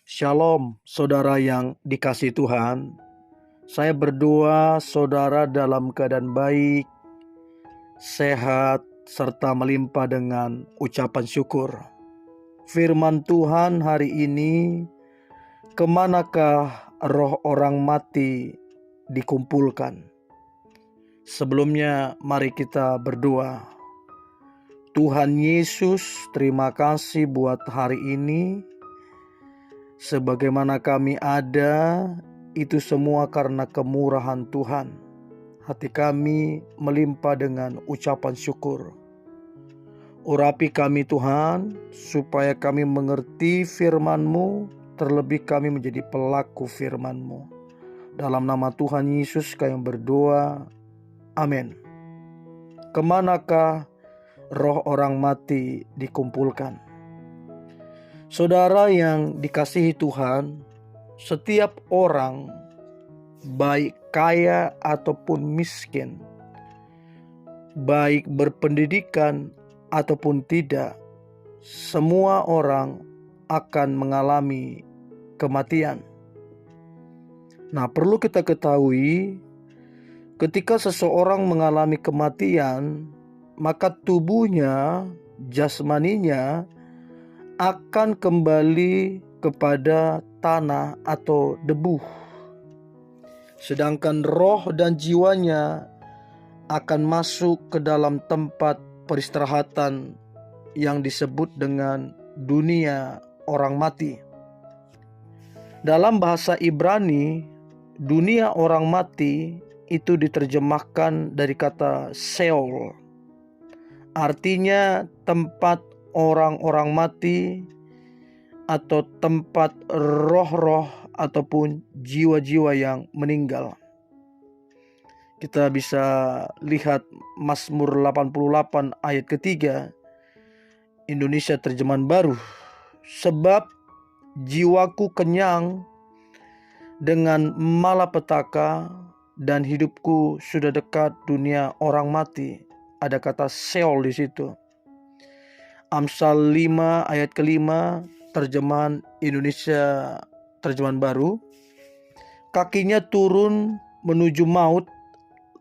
Shalom, saudara yang dikasihi Tuhan. Saya berdoa saudara dalam keadaan baik, sehat, serta melimpah dengan ucapan syukur. Firman Tuhan hari ini, kemanakah roh orang mati dikumpulkan? Sebelumnya mari kita berdoa. Tuhan Yesus, terima kasih buat hari ini. Sebagaimana kami ada, itu semua karena kemurahan Tuhan. Hati kami melimpah dengan ucapan syukur. Urapi kami Tuhan, supaya kami mengerti firman-Mu, terlebih kami menjadi pelaku firman-Mu. Dalam nama Tuhan Yesus kami berdoa, amin. Kemanakah roh orang mati dikumpulkan? Saudara yang dikasihi Tuhan, setiap orang, baik kaya ataupun miskin, baik berpendidikan ataupun tidak, semua orang akan mengalami kematian. Nah, perlu kita ketahui, ketika seseorang mengalami kematian, maka tubuhnya, jasmaninya akan kembali kepada tanah atau debu. Sedangkan roh dan jiwanya akan masuk ke dalam tempat peristirahatan yang disebut dengan dunia orang mati. Dalam bahasa Ibrani, dunia orang mati itu diterjemahkan dari kata Sheol. Artinya tempat orang-orang mati atau tempat roh-roh ataupun jiwa-jiwa yang meninggal. Kita bisa lihat Mazmur 88 ayat ketiga, Indonesia terjemahan baru. Sebab jiwaku kenyang dengan malapetaka dan hidupku sudah dekat dunia orang mati. Ada kata Sheol di situ. Amsal 5 ayat kelima, terjemahan Indonesia terjemahan baru. Kakinya turun menuju maut,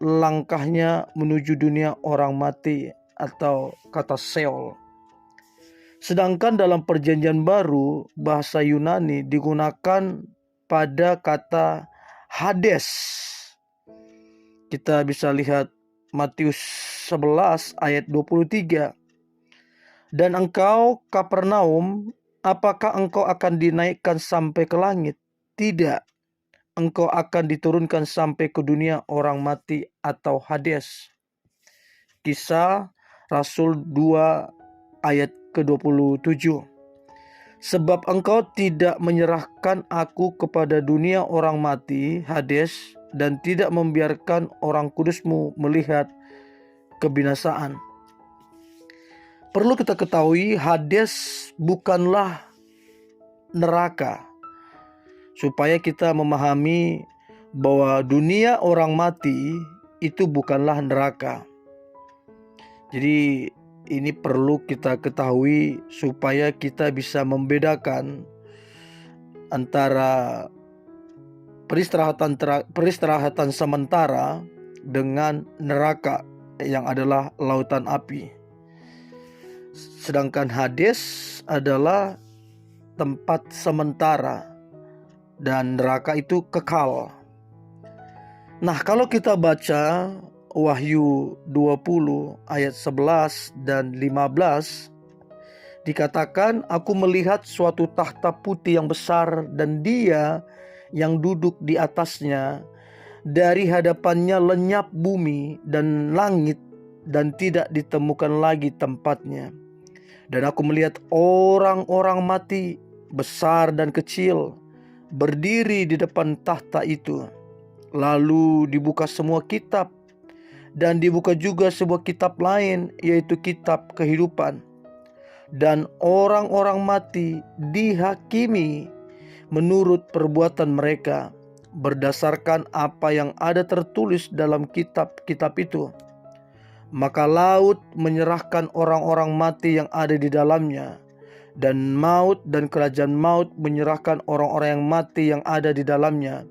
langkahnya menuju dunia orang mati, atau kata Sheol. Sedangkan dalam perjanjian baru, bahasa Yunani digunakan pada kata Hades. Kita bisa lihat Matius 11 ayat 23. Dan engkau, Kapernaum, apakah engkau akan dinaikkan sampai ke langit? Tidak, engkau akan diturunkan sampai ke dunia orang mati atau Hades. Kisah Rasul 2 ayat ke-27. Sebab engkau tidak menyerahkan aku kepada dunia orang mati, Hades, dan tidak membiarkan orang kudusmu melihat kebinasaan. Perlu kita ketahui, Hades bukanlah neraka. Supaya kita memahami bahwa dunia orang mati itu bukanlah neraka. Jadi ini perlu kita ketahui supaya kita bisa membedakan antara peristirahatan sementara dengan neraka yang adalah lautan api. Sedangkan Hades adalah tempat sementara dan neraka itu kekal. Nah, kalau kita baca Wahyu 20 ayat 11 dan 15, dikatakan, aku melihat suatu takhta putih yang besar dan Dia yang duduk di atasnya. Dari hadapannya lenyap bumi dan langit dan tidak ditemukan lagi tempatnya. Dan aku melihat orang-orang mati, besar dan kecil, berdiri di depan takhta itu. Lalu dibuka semua kitab, dan dibuka juga sebuah kitab lain, yaitu kitab kehidupan. Dan orang-orang mati dihakimi menurut perbuatan mereka, berdasarkan apa yang ada tertulis dalam kitab-kitab itu. Maka laut menyerahkan orang-orang mati yang ada di dalamnya, dan maut dan kerajaan maut menyerahkan orang-orang yang mati yang ada di dalamnya.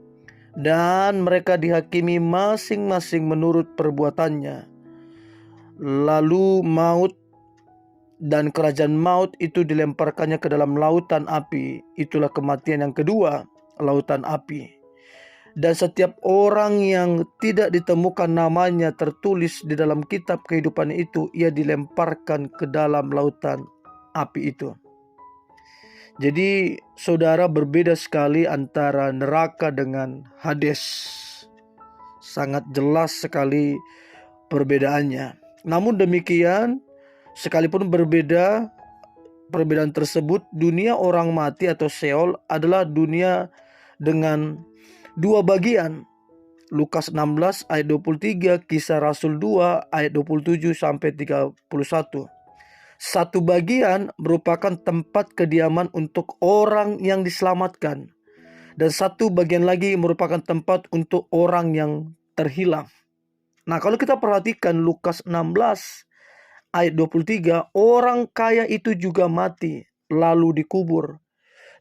Dan mereka dihakimi masing-masing menurut perbuatannya. Lalu maut dan kerajaan maut itu dilemparkannya ke dalam lautan api. Itulah kematian yang kedua, lautan api. Dan setiap orang yang tidak ditemukan namanya tertulis di dalam kitab kehidupan itu, ia dilemparkan ke dalam lautan api itu. Jadi saudara, berbeda sekali antara neraka dengan Hades. Sangat jelas sekali perbedaannya. Namun demikian, sekalipun berbeda perbedaan tersebut, dunia orang mati atau Sheol adalah dunia dengan dua bagian. Lukas 16 ayat 23, Kisah Rasul 2 ayat 27 sampai 31. Satu bagian merupakan tempat kediaman untuk orang yang diselamatkan, dan satu bagian lagi merupakan tempat untuk orang yang terhilang. Nah, kalau kita perhatikan Lukas 16 ayat 23, orang kaya itu juga mati lalu dikubur.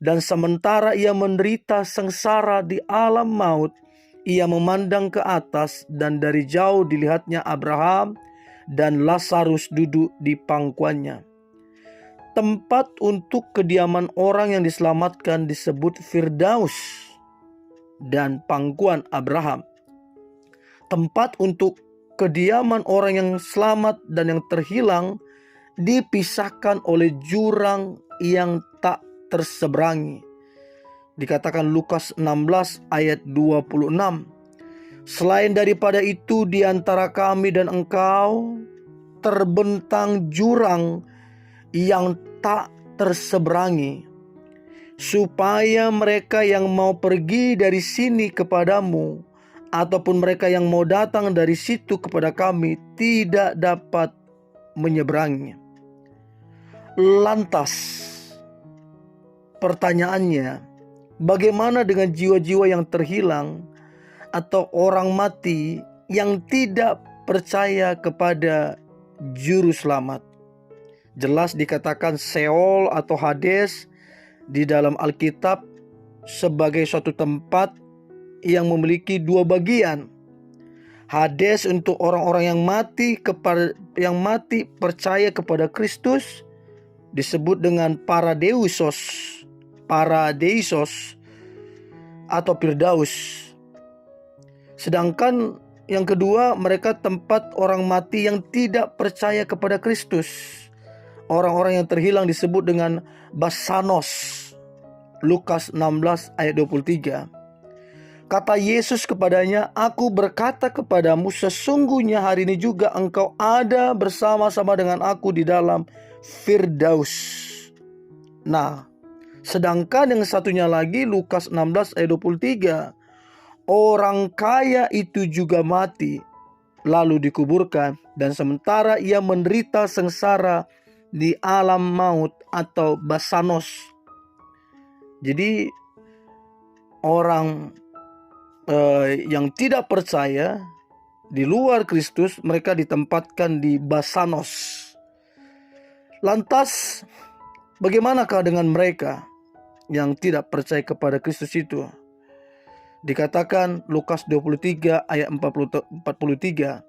Dan sementara ia menderita sengsara di alam maut, ia memandang ke atas, dan dari jauh dilihatnya Abraham dan Lazarus duduk di pangkuannya. Tempat untuk kediaman orang yang diselamatkan disebut Firdaus dan pangkuan Abraham. Tempat untuk kediaman orang yang selamat dan yang terhilang dipisahkan oleh jurang yang tak terseberangi. Dikatakan Lukas 16 ayat 26. Selain daripada itu, di antara kami dan engkau terbentang jurang yang tak terseberangi, supaya mereka yang mau pergi dari sini kepadamu ataupun mereka yang mau datang dari situ kepada kami tidak dapat menyeberangi. Lantas pertanyaannya, bagaimana dengan jiwa-jiwa yang terhilang atau orang mati yang tidak percaya kepada juru selamat? Jelas dikatakan Sheol atau Hades di dalam Alkitab sebagai suatu tempat yang memiliki dua bagian. Hades untuk orang-orang yang mati percaya kepada Kristus disebut dengan paradeisos atau Firdaus. Sedangkan yang kedua, mereka tempat orang mati yang tidak percaya kepada Kristus. Orang-orang yang terhilang disebut dengan Basanos. Lukas 16 ayat 23. Kata Yesus kepadanya, "Aku berkata kepadamu, sesungguhnya hari ini juga engkau ada bersama-sama dengan aku di dalam Firdaus." Nah, sedangkan yang satunya lagi Lukas 16 ayat 23. Orang kaya itu juga mati lalu dikuburkan, dan sementara ia menderita sengsara di alam maut atau Basanos. Jadi orang yang tidak percaya di luar Kristus, mereka ditempatkan di Basanos. Lantas bagaimanakah dengan mereka yang tidak percaya kepada Kristus itu? Dikatakan Lukas 23 ayat 43.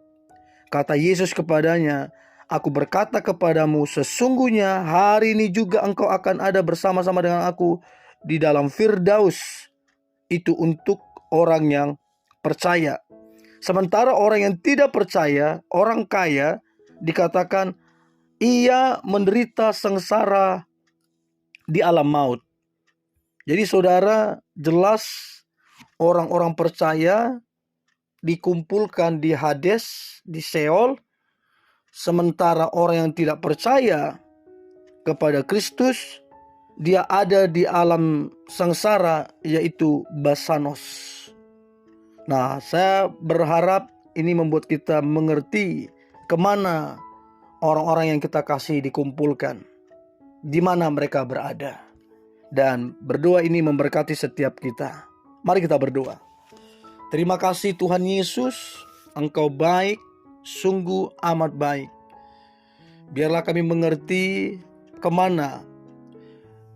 Kata Yesus kepadanya, "Aku berkata kepadamu, sesungguhnya hari ini juga engkau akan ada bersama-sama dengan aku di dalam Firdaus." Itu untuk orang yang percaya. Sementara orang yang tidak percaya, orang kaya, dikatakan ia menderita sengsara di alam maut. Jadi saudara, jelas orang-orang percaya dikumpulkan di Hades, di Sheol. Sementara orang yang tidak percaya kepada Kristus, dia ada di alam sengsara, yaitu Basanos. Nah, saya berharap ini membuat kita mengerti kemana orang-orang yang kita kasih dikumpulkan, di mana mereka berada. Dan berdoa ini memberkati setiap kita. Mari kita berdoa. Terima kasih Tuhan Yesus, Engkau baik, sungguh amat baik. Biarlah kami mengerti kemana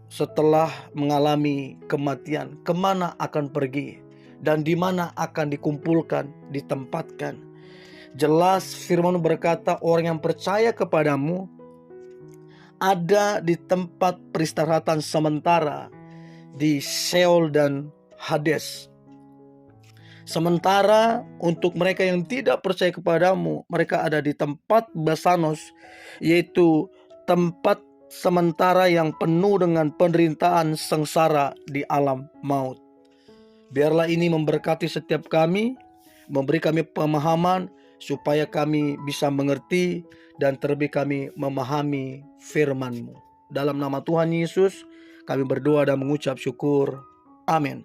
setelah mengalami kematian, kemana akan pergi, dan di mana akan dikumpulkan, ditempatkan. Jelas firman berkata, orang yang percaya kepadamu ada di tempat peristirahatan sementara di Sheol dan Hades. Sementara untuk mereka yang tidak percaya kepadamu, mereka ada di tempat Basanos, yaitu tempat sementara yang penuh dengan penderitaan sengsara di alam maut. Biarlah ini memberkati setiap kami, memberi kami pemahaman supaya kami bisa mengerti dan terlebih kami memahami firman-Mu. Dalam nama Tuhan Yesus kami berdoa dan mengucap syukur. Amin.